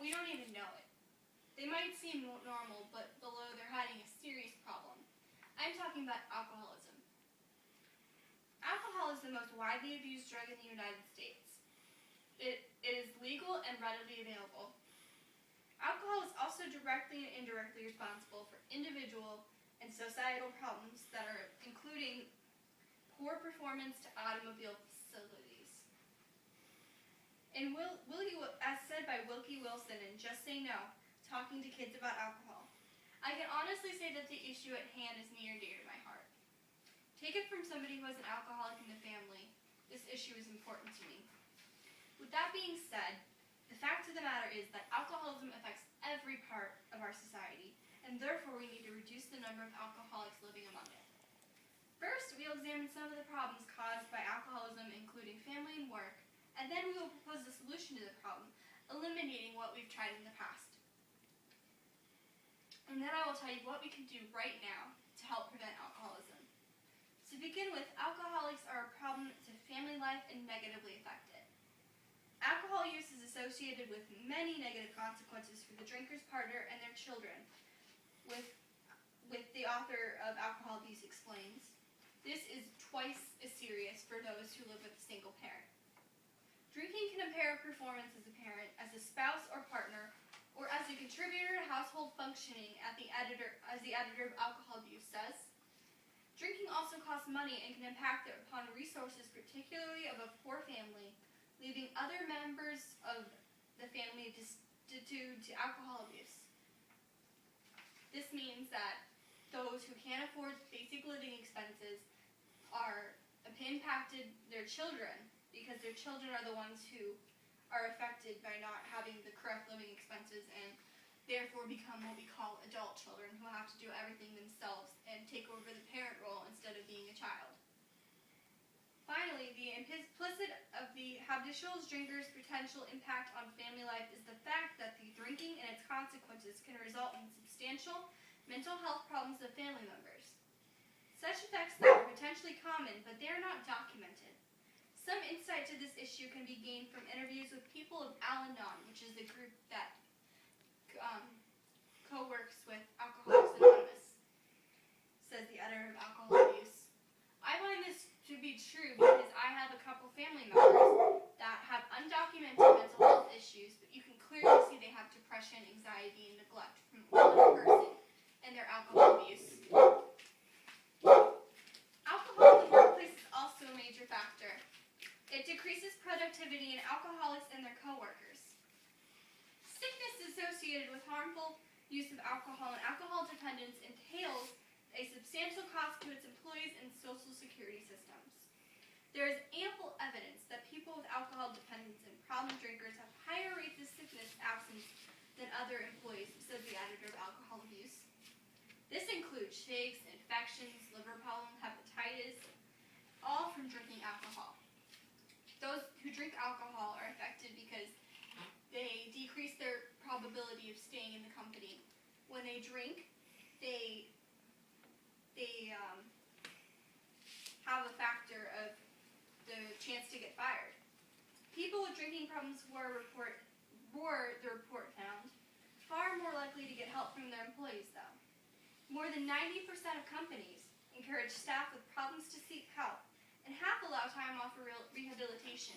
we don't even know it. They might seem normal, but below they're hiding a serious problem. I'm talking about alcoholism. Alcohol is the most widely abused drug in the United States. It is legal and readily available. Alcohol is also directly and indirectly responsible for individual and societal problems that are including poor performance to automobile facilities. And as said by Wilkie Wilson in Just Say No, talking to kids about alcohol, I can honestly say that the issue at hand is near and dear to my heart. Take it from somebody who has an alcoholic in the family, this issue is important to me. With that being said, the fact of the matter is that alcoholism affects every part of our society, and therefore we need to reduce the number of alcoholics living among it. First, we'll examine some of the problems caused by alcoholism, including family and work, and then we will propose a solution to the problem, eliminating what we've tried in the past. And then I will tell you what we can do right now to help prevent alcoholism. To begin with, alcoholics are a problem to family life and negatively affect it. Alcohol use is associated with many negative consequences for the drinker's partner and their children, with the author of Alcohol Abuse explains. This is twice as serious for those who live with a single parent. Drinking can impair performance as a parent, as a spouse or partner, or as a contributor to household functioning, as the editor of Alcohol Abuse says. Drinking also costs money and can impact upon resources, particularly of a poor family, leaving other members of the family destitute to alcohol abuse. This means that those who can't afford basic living expenses are impacted their children, because their children are the ones who are affected by not having the correct living expenses and therefore become what we call adult children who have to do everything themselves and take over the parent role instead of being a child. Finally, the implicit of the habitual drinker's potential impact on family life is the fact that the drinking and its consequences can result in substantial mental health problems of family members. Such effects are potentially common, but they are not documented. Some insight to this issue can be gained from interviews with people of Al-Anon, which is the group that co-works with Alcoholics Anonymous, says the editor of Alcohol Abuse. I find this to be true because I have a couple family members that have undocumented mental health issues, but you can clearly see they have depression, anxiety, and neglect from one person and their alcohol abuse. Alcohol in the workplace is also a major factor. It decreases productivity in alcoholics and their coworkers. Sickness associated with harmful use of alcohol and alcohol dependence entails a substantial cost to its employees and social security systems. There is ample evidence that people with alcohol dependence and problem drinkers have higher rates of sickness absence than other employees, says the editor of Alcohol Abuse. This includes shakes, infections, liver problems, hepatitis, all from drinking alcohol. Those who drink alcohol are affected because they decrease their probability of staying in the company. When they drink, they have a factor of the chance to get fired. People with drinking problems were the report found far more likely to get help from their employees, though. More than 90% of companies encourage staff with problems to seek help, and half allow time off for rehabilitation.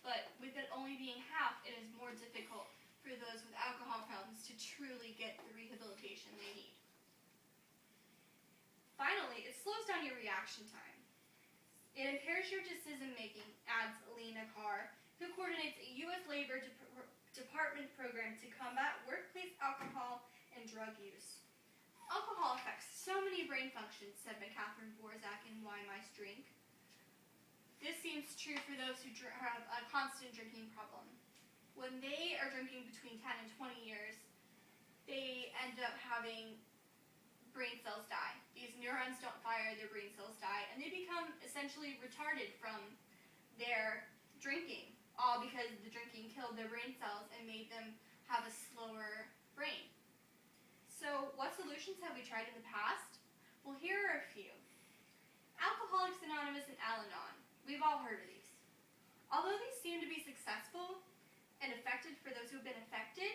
But with it only being half, it is more difficult for those with alcohol problems to truly get the rehabilitation they need. Finally, it slows down your reaction time. It impairs your decision-making, adds Alina Carr, who coordinates a U.S. Labor Department program to combat workplace alcohol and drug use. Alcohol affects so many brain functions, said by Catherine Borzak in Why Mice Drink. This seems true for those who have a constant drinking problem. When they are drinking between 10 and 20 years, they end up having brain cells die. These neurons don't fire, their brain cells die, and they become essentially retarded from their drinking, all because the drinking killed their brain cells and made them have a slower brain. So what solutions have we tried in the past? Well, here are a few. Alcoholics Anonymous and Al-Anon. We've all heard of these. Although these seem to be successful and effective for those who have been affected,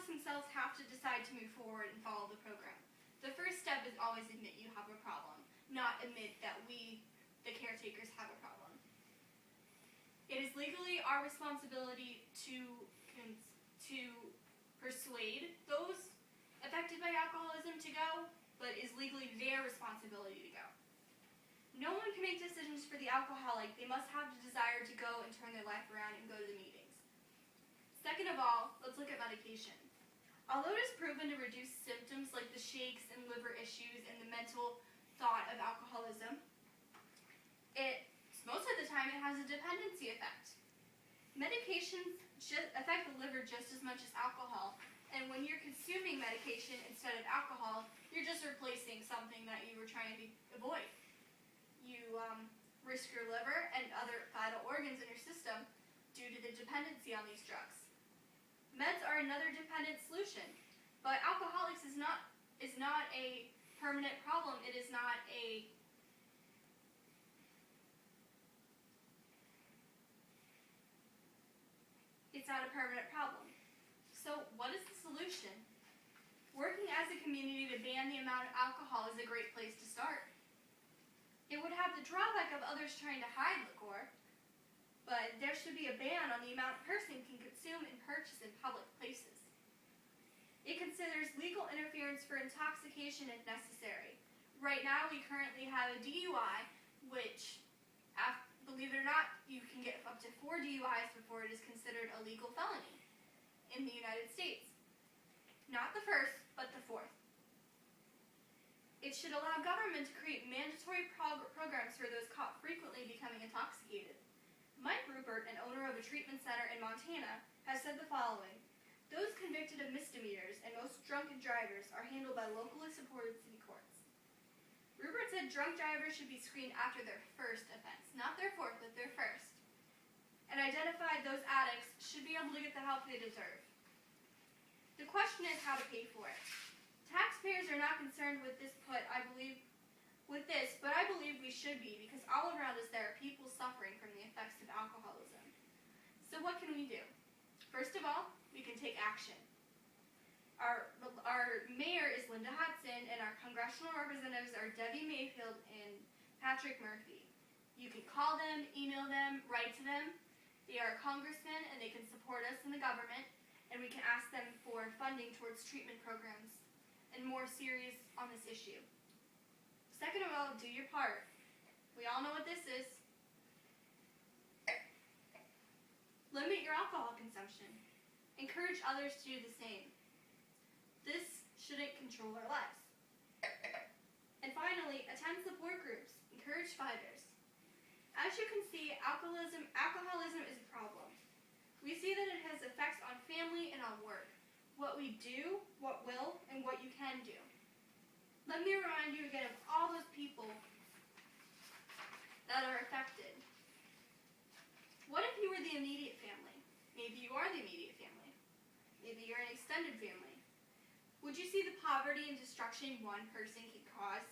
alcoholics themselves have to decide to move forward and follow the program. The first step is always admit you have a problem, not admit that we, the caretakers, have a problem. It is legally our responsibility to persuade those affected by alcoholism to go, but it is legally their responsibility to go. No one can make decisions for the alcoholic. They must have the desire to go and turn their life around and go to the meetings. Second of all, let's look at medication. Although it is proven to reduce symptoms like the shakes and liver issues and the mental thought of alcoholism, most of the time it has a dependency effect. Medications affect the liver just as much as alcohol, and when you're consuming medication instead of alcohol, you're just replacing something that you were trying to avoid. You risk your liver and other vital organs in your system due to the dependency on these drugs. Meds are another dependent solution, but alcoholics is not a permanent problem. It's not a permanent problem. So what is the solution? Working as a community to ban the amount of alcohol is a great place to start. It would have the drawback of others trying to hide liquor, but there should be a ban on the amount a person can consume and purchase in public places. It considers legal interference for intoxication if necessary. Right now, we currently have a DUI, which, believe it or not, you can get up to 4 DUIs before it is considered a legal felony in the United States. Not the first, but the 4th. It should allow government to create mandatory programs for those caught frequently becoming intoxicated. Mike Rupert, an owner of a treatment center in Montana, has said the following: "Those convicted of misdemeanors and most drunken drivers are handled by locally supported city courts." Rupert said drunk drivers should be screened after their first offense, not their 4th, but their first, and identified those addicts should be able to get the help they deserve. The question is how to pay for it. Taxpayers are not concerned with this, but I believe we should be, because all around us there are people suffering from the effects of alcoholism. So what can we do? First of all, we can take action. Our mayor is Linda Hudson, and our congressional representatives are Debbie Mayfield and Patrick Murphy. You can call them, email them, write to them. They are congressmen, and they can support us in the government, and we can ask them for funding towards treatment programs and more serious on this issue. Second of all, do your part. We all know what this is. Limit your alcohol consumption. Encourage others to do the same. This shouldn't control our lives. And finally, attend support groups. Encourage fighters. As you can see, alcoholism is a problem. We see that it has effects on family and on work. What we do, what will, and what you can do. Let me remind you again of all those people that are affected. What if you were the immediate family? Maybe you are the immediate family. Maybe you're an extended family. Would you see the poverty and destruction one person can cause?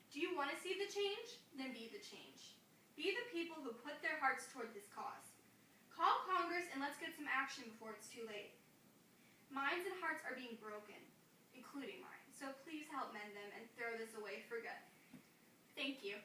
Do you want to see the change? Then be the change. Be the people who put their hearts toward this cause. Call Congress and let's get some action before it's too late. Minds and hearts are being broken, including mine. So please help mend them and throw this away for good. Thank you.